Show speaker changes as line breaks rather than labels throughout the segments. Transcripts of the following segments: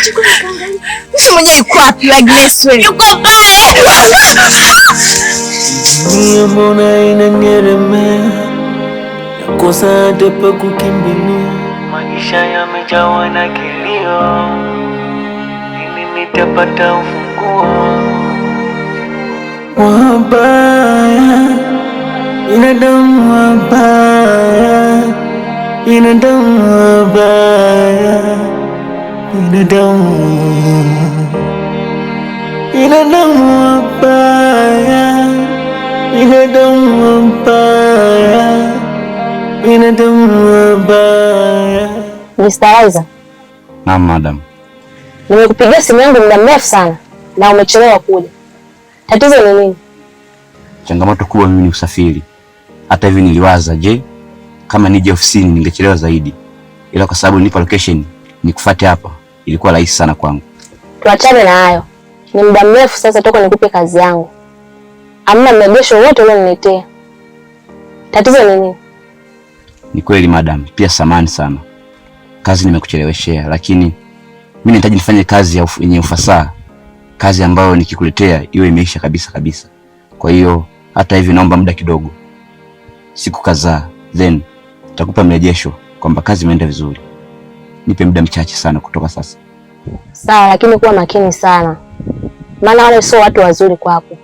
Mtu mwenye yuko wapi wa Grace wewe? Yuko pale.
Dunia mbona inanyeremea, nakosa tepa kukimbilia, maisha yamejawa na kilio, lini nitapata ufunguo? Wabaya, binadamu wabaya, binadamu wabaya, binadamu wabaya, binadamu wabaya, binadamu wabaya.
Mr. Liza.
Naam madam.
Nimekupigia simu yangu muda mrefu sana na umechelewa kuja. Tatizo ni nini?
Changamoto kubwa mimi ni usafiri. Hata hivi niliwaza, je, kama nije ofisini ningechelewa zaidi. Ila kwa sababu nipo location nikufuate hapa, ilikuwa rahisi sana kwangu.
Tuachane na hayo. Ni muda mrefu sasa toka nikupe kazi yangu. Hamna mrejesho wote ulioniletea. Tatizo ni nini?
Ni kweli madam, pia samani sana. Kazi nimekucheleweshea, lakini mimi nahitaji nifanye kazi yenye ufasaha. Kazi ambayo nikikuletea iwe imeisha kabisa. Kwa hiyo hata hivi naomba muda kidogo. Siku kadhaa, then nitakupa mrejesho kwamba kazi imeenda vizuri. Nipe muda mchache sana kutoka sasa.
Sawa, lakini kuwa makini sana. Maana wale sio watu wazuri kwako.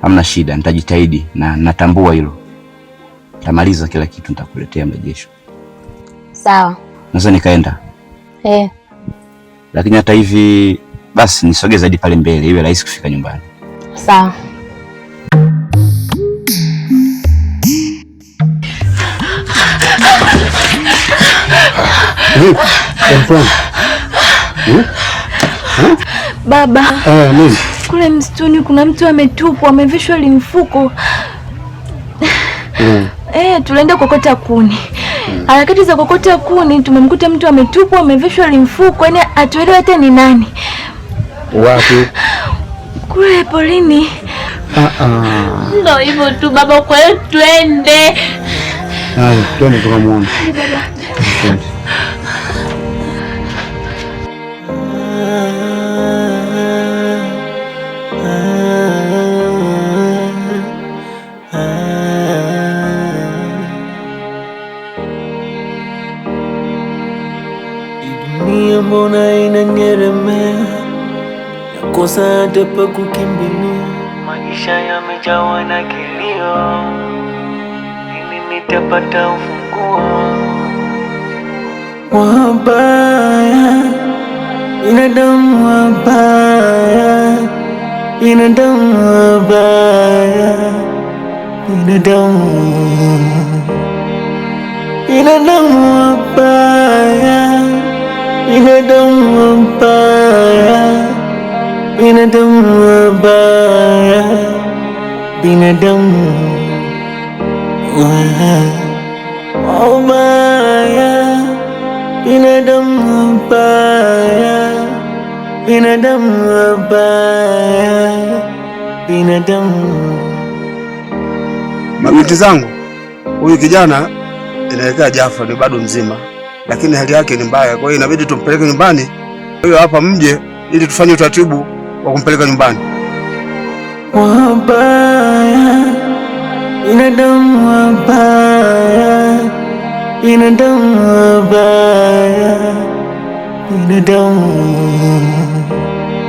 Hamna shida, nitajitahidi na natambua hilo. Nitamaliza kila kitu, nitakuletea mrejesho.
Sawa.
Naweza nikaenda? Lakini hata hivi basi nisogee zaidi pale mbele iwe rahisi kufika nyumbani.
Sawa.
Baba, nini? Kule msituni kuna mtu ametupwa, amevishwa limfuko. Tulienda kokota kuni. Harakati za kokota kuni tumemkuta mtu ametupwa, amevishwa limfuko, yaani atuelewe hata ni nani.
Wapi?
Kule polini. Ndio hivyo tu baba, kwa hiyo twende.
Haya, twende tukamuone.
Dunia mbona inanyeremea, nakosa tepa kukimbilia, maisha yamejawa na kilio, lini nitapata ufunguo? Wabaya, binadamu wabaya, binadamu wabaya, binadamu wabaya, binadamu wabaya, binadamu wabaya, binadamu wabaya, binadamu wabaya, binadamu wabaya, binadamu.
Mabinti zangu, huyu kijana inaelekea Jaffa ni bado mzima, lakini hali yake ni mbaya, kwa hiyo inabidi tumpeleke nyumbani. Kwa hiyo hapa mje ili tufanye utaratibu wa kumpeleka nyumbani.
Wabaya, binadamu wabaya, binadamu wabaya, binadamu wabaya,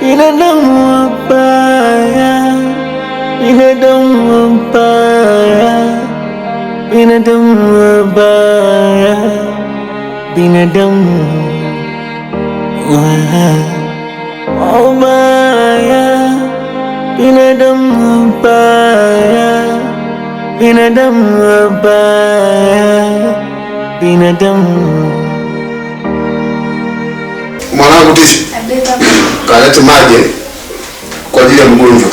binadamu wabaya, binadamu wabaya, binadamu wabaya, binadamu wabaya, binadamu wabaya, binadamu.
Mwanangu Tisha, kalete maji kwa ajili ya mgonjwa.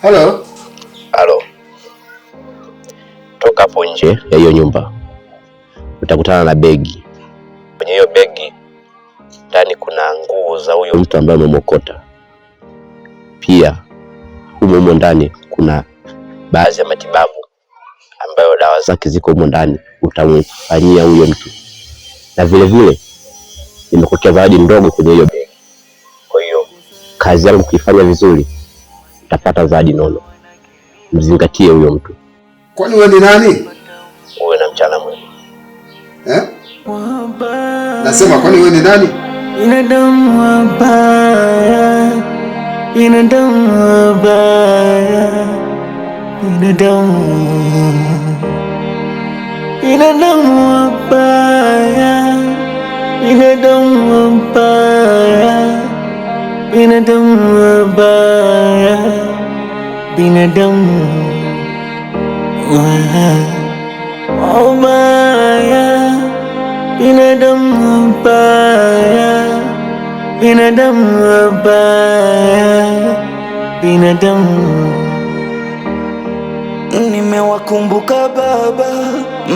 Halo. Ukitoka hapo nje ya hiyo nyumba utakutana na begi. Kwenye hiyo begi ndani kuna nguo za huyo mtu ambaye umemokota. Pia humo ndani kuna baadhi ya matibabu ambayo dawa zake ziko humo ndani, utamfanyia huyo mtu. Na vile vile nimekutia zawadi ndogo kwenye hiyo begi. Kwa hiyo kazi yangu kuifanya vizuri utapata zawadi nono. Mzingatie huyo mtu.
Kwani wewe ni nani?
Uwe na mchana mwema.
Nasema kwani wewe ni nani?
Binadamu wabaya, binadamu wabaya, binadamu wabaya, binadamu wabaya, binadamu wabaya, binadamu wabaya, binadamu wabaya, binadamu wabaya, binadamu.
Nimewakumbuka baba,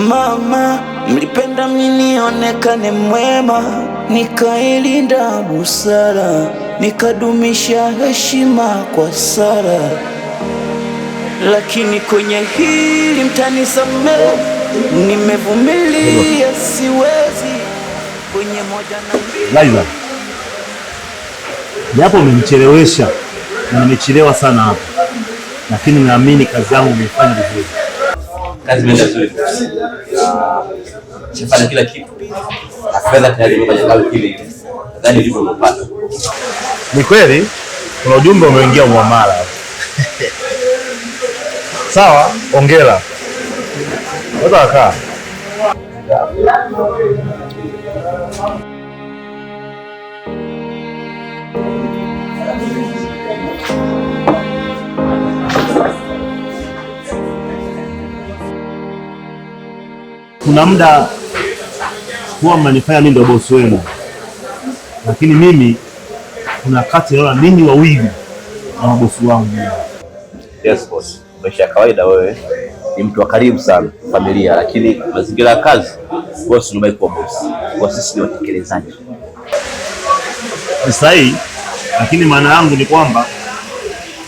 mama, mlipenda mimi nionekane mwema, nikailinda busara, nikadumisha heshima kwa sara. Lakini kwenye hili mtanisamehe, nimevumilia, siwezi. Kwenye moja na mbili
Laiza, japo umenichelewesha na nimechelewa sana hapa, lakini naamini kazi yangu nimefanya vizuri.
Kazi imeenda vizuri. Shafanya kila kitu. Na fedha tayari imefanya kazi ile. Nadhani ndivyo umepata.
Ni kweli kuna ujumbe umeingia muamala. Sawa, hongera. Wada kaa. Kuna muda huwa mnanifanya mimi ndio bosi wenu, lakini mimi kuna wakati naona ninyi wawili na bosi wangu.
Yes boss, maisha ya kawaida. Wewe ni mtu wa karibu sana familia, lakini mazingira ya kazi boss ndio kwa boss. Kwa sisi ni watekelezaji.
Ni sahihi, lakini maana yangu ni kwamba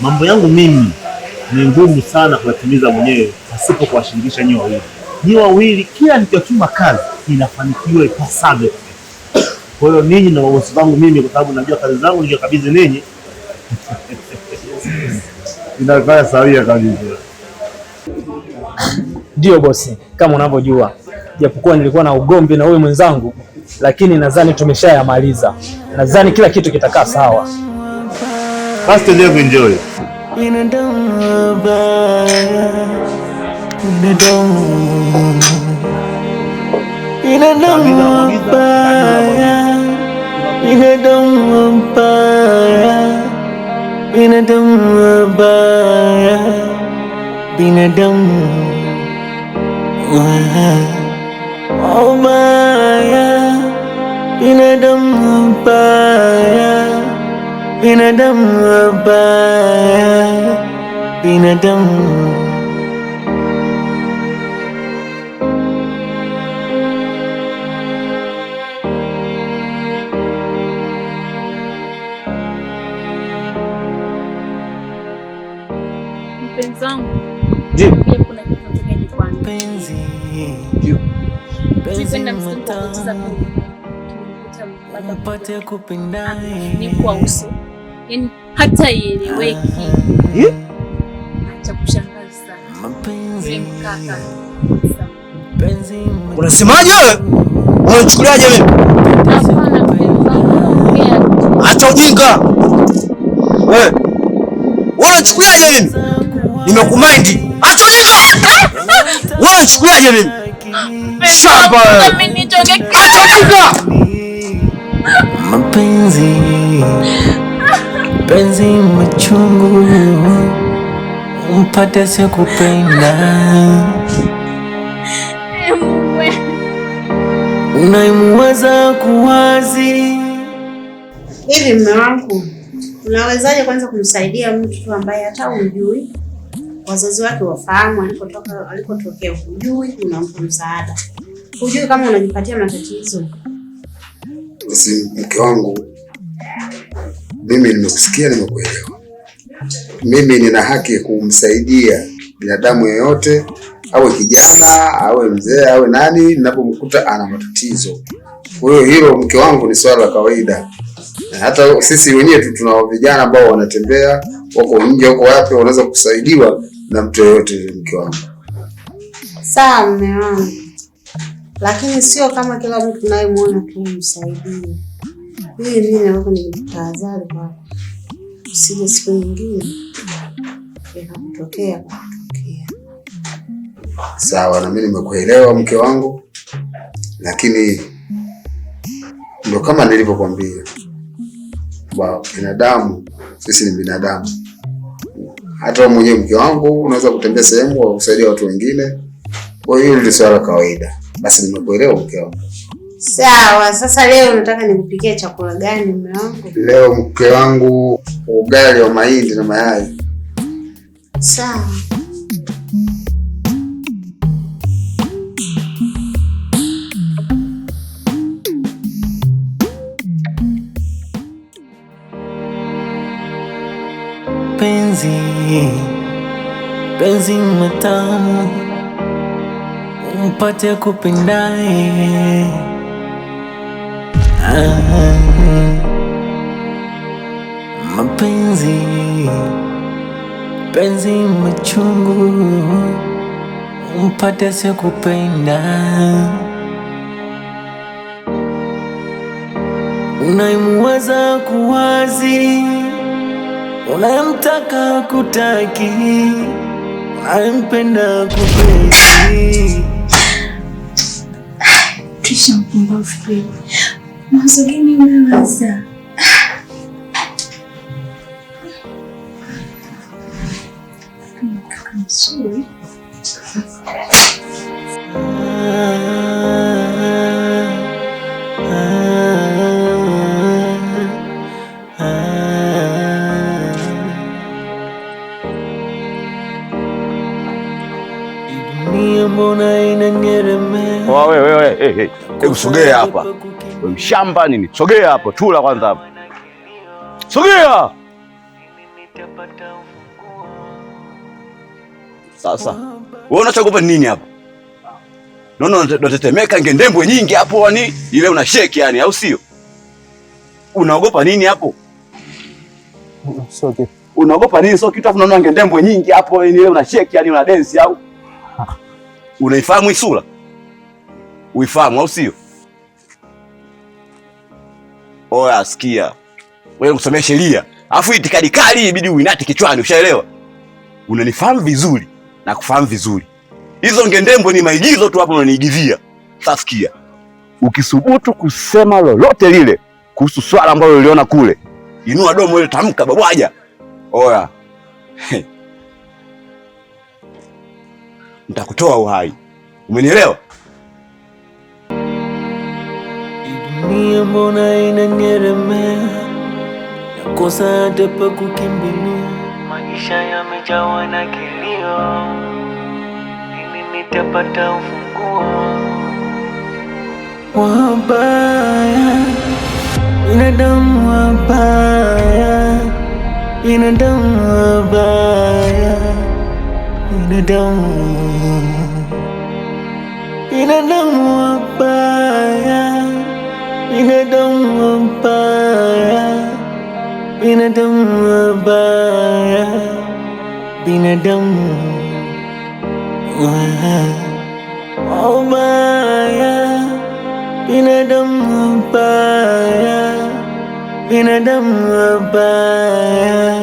mambo yangu mimi ni ngumu sana kuyatimiza mwenyewe pasipo kuwashirikisha nyinyi wawili. Nyinyi wawili kila nikiwatuma kazi inafanikiwa ipasavyo. Kwa hiyo ninyi na bosi wangu mimi, kwa sababu najua kazi zangu nikikabidhi ninyi inafanya sawia kabisa.
Ndio bosi, kama unavyojua, japokuwa nilikuwa na ugomvi na wewe mwenzangu, lakini nadhani tumeshayamaliza. Nadhani kila kitu kitakaa sawa.
Basi tuendelee kuenjoy.
Binadamu wabaya, binadamu wabaya, binadamu wabaya, binadamu wabaya, binadamu wabaya, binadamu wabaya, binadamu wabaya, binadamu.
Mpenzi wangu.
Ndio.
Kuna kitu nataka nikwambie.
Ndio.
Sipenda msikiza
Upate kupendana
ni kwa uso. Yaani hata ieleweki. Acha kushangaza sana.
mapenzi.
Mkaka.
Unasemaje wewe? Unachukuliaje mimi?
Hapana mpenzi wangu.
Acha ujinga. Wewe unachukuliaje mimi? Nimekumind. Acha ujinga. Wewe unachukuliaje mimi? Shamba.
Mimi nitoke.
Acha ujinga.
Mapenzi, penzi machungu, umpate sikupenda, unaimuwaza kuwazi.
Hivi mume wangu, unawezaje kwanza kumsaidia mtu ambaye hata humjui? wazazi wake wafahamu alikotokea, hujui unampa msaada, hujui kama unajipatia matatizo.
Basi mke wangu, mimi nimekusikia, nimekuelewa. Mimi nina haki ya kumsaidia binadamu yeyote, awe kijana, awe mzee, awe nani, ninapomkuta ana matatizo. Kwa hiyo hilo mke wangu ni swala la kawaida. Na hata sisi wenyewe tu tuna vijana ambao wanatembea, wako nje, wako wapi, wanaweza kusaidiwa na mtu yeyote mke wangu.
Sawa mume wangu. Lakini sio kama kila mtu tunayemuona tu msaidie. Mimi naweza nikutahadhari kwako. Usije siku nyingine ikakutokea.
Sawa, na mimi nimekuelewa mke wangu, lakini ndio kama nilivyokuambia, kwa binadamu, sisi ni binadamu. Hata wewe mwenyewe mke wangu unaweza kutembea sehemu au kusaidia watu wengine. Kwa hiyo ni swala kawaida. Basi nimekuelewa mke wangu.
Sawa, sasa leo unataka nikupikie chakula gani mume wangu?
Leo mke wangu, ugali wa mahindi na mayai.
Sawa.
Penzi matamu umpate kupendaye, penzi machungu umpate se kupenda. Unaimuwaza kuwazi, unayemtaka kutaki, unayempenda kupendi.
Kisha mpumbavu. Mawazo gani umewaza? Kaka mzuri.
Wewe, usogea hapa. Wewe mshamba nini? Sogea hapo, tula kwanza hapo. Sogea. Sasa, wewe unachogopa nini hapo? Naona unatetemeka ngendembwe nyingi hapo yani, ile una shake yani, au sio? Unaogopa nini hapo?
Sio.
Unaogopa nini? Sio kitu, unaona ngendembwe nyingi hapo yani, ile una shake yani, una dance au? Unaifahamu isura? Uifahamu au sio? Oya, sikia. Wewe kusomea sheria, afu itikadi kali ibidi uinati kichwani, ushaelewa? Unanifahamu vizuri na kufahamu vizuri. Hizo ngendembo ni maigizo tu hapo unaniigizia. Sasa sikia. Ukisubutu kusema lolote lile kuhusu swala ambalo uliona kule, inua domo ile, tamka babwaja. Oya. Nitakutoa uhai. Umenielewa?
Dunia mbona inanyeremea, nakosa hata pa kukimbilia. Maisha yamejawa na kilio, lini nitapata ufunguo? Wabaya, binadamu wabaya, binadamu wabaya, binadamu wabaya, binadamu wabaya, binadamu wabaya, binadamu wabaya, binadamu wabaya, binadamu wabaya.